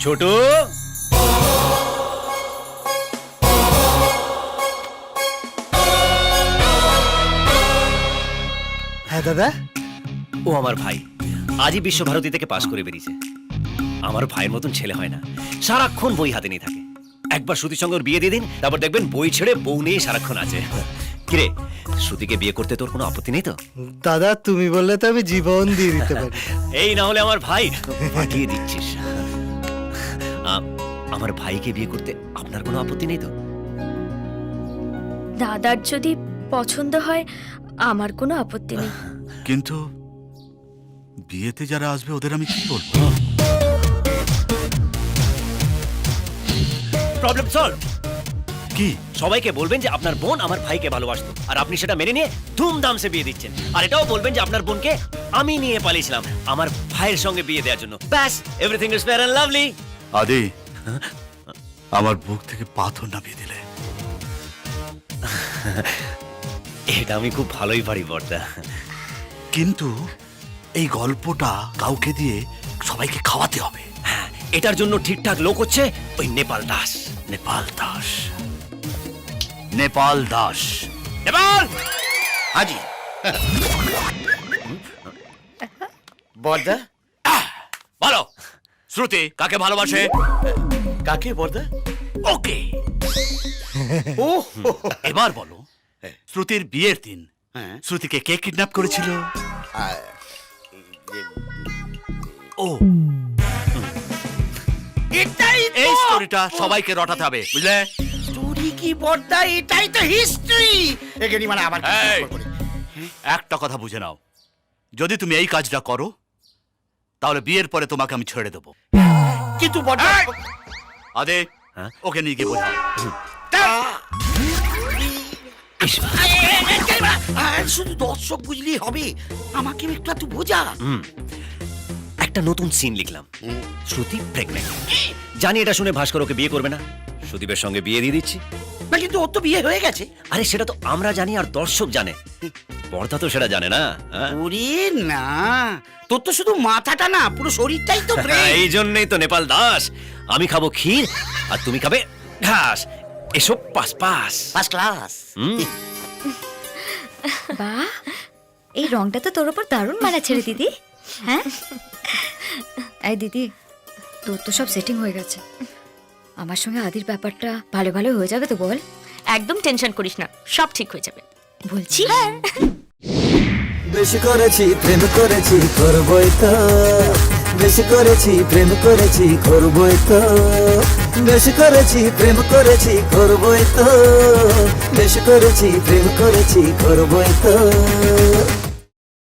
ছোট, হ্যাঁ দাদা। ও আমার ভাই, আজই বিশ্বভারতী থেকে পাশ করে বেরিয়েছে। আমার ভাইয়ের মতন ছেলে হয় না, সারাক্ষণ বই হাতে নিয়ে থাকে। একবার শ্রুতির সঙ্গে ওর বিয়ে দিয়ে দিন, তারপর দেখবেন বই ছেড়ে বউ নিয়ে সারাক্ষণ আছে। কিরে, শ্রুতিকে বিয়ে করতে তোর কোনো আপত্তি নেই তো? দাদা তুমি বললে তো আমি জীবন দিয়ে দিতে পারি। এই না হলে আমার ভাই পাঠিয়ে দিচ্ছিস। আমার ভাইকে বিয়ে করতে আপনার কোনো আপত্তি নেই তো? দাদার যদি পছন্দ হয় আমার কোনো আপত্তি নেই। কিন্তু বিয়েতে যারা আসবে ওদের আমি কি বলবো? Problem solve. কি? সবাইকে বলবেন যে আপনার বোন আমার ভাইকে ভালোবাসতো, আর আপনি সেটা মেনে নিয়ে ধুমধামসে বিয়ে দিচ্ছেন। আর এটাও বলবেন যে আপনার বোনকে আমি নিয়ে পালিয়েছিলাম আমার ভাইয়ের সঙ্গে বিয়ে দেওয়ার জন্য। ব্যাস, everything is fair and lovely. Adi, আমার বুক থেকে পাথর নামিয়ে দিলে। এটা আমি খুব ভালোই পারি বর্দা। কিন্তু এই গল্পটা কাউকে দিয়ে সবাইকে খাওয়াতে হবে। হ্যাঁ, এটার জন্য ঠিকঠাক লোক হচ্ছে ওই নেপাল দাস। নেপাল দাস, নেপাল দাস। নেপাল! হাজি বর্দা, বলো, শ্রুতি কাকে ভালোবাসে? কাকে বর্দা? ওকে। ও এবার বলো, শ্রুতির বিয়ের দিন হ্যাঁ। শ্রুতিকে কে কিডন্যাপ করেছিল? ও, এটাই এই স্টোরিটা সবাইকে রটাতে হবে, বুঝলে? স্টোরি কি বর্দা? এটাই তো হিস্ট্রি। এখানে মানে আবার কি এই! করে? একটা কথা বুঝে নাও, যদি তুমি এই কাজটা করো তাহলে বিয়ের পরে তোমাকে আমি ছেড়ে দেবো। কিন্তু বর্দা আদে, হ্যাঁ? ওকে নিয়ে গিয়ে বোঝাও। শুধু দর্শক বুঝলেই হবে, আমাকে একটু একটু বোঝা। একটা নতুন সিন লিখলাম। শ্রুতি প্রেগনেন্ট। জানি এটা শুনে ভাস্কর ওকে বিয়ে করবে না, সুদীপের সঙ্গে বিয়ে দিয়ে দিচ্ছি। না কিন্তু ওর তো বিয়ে হয়ে গেছে। আরে সেটা তো আমরা জানি আর দর্শক জানে, পর্দা তো সেটা জানে না। হ্যাঁ? ওরে না, তোর তো শুধু মাথাটা না, পুরো শরীরটাই তো এই জন্যই তো নেপাল দাস, আমি খাবো ক্ষীর আর তুমি খাবে ঘাস। এসব পাস পাস। First class. বাহ, এই রংটা তো তোর উপর দারুণ মানাচ্ছে রে দিদি। হ্যাঁ এই দিদি, তোর তো সব সেটিং হয়ে গেছে। আমার সঙ্গে আদির ব্যাপারটা ভালো ভালো হয়ে যাবে তো বল? একদম টেনশন করিস না, সব ঠিক হয়ে যাবে। বলছি বেশি করেছি প্রেম করেছি করবই তো, বেশি করেছি প্রেম করেছি করবই তো, বেশি করেছি প্রেম করেছি করবই তো, বেশি করেছি প্রেম করেছি করবই তো।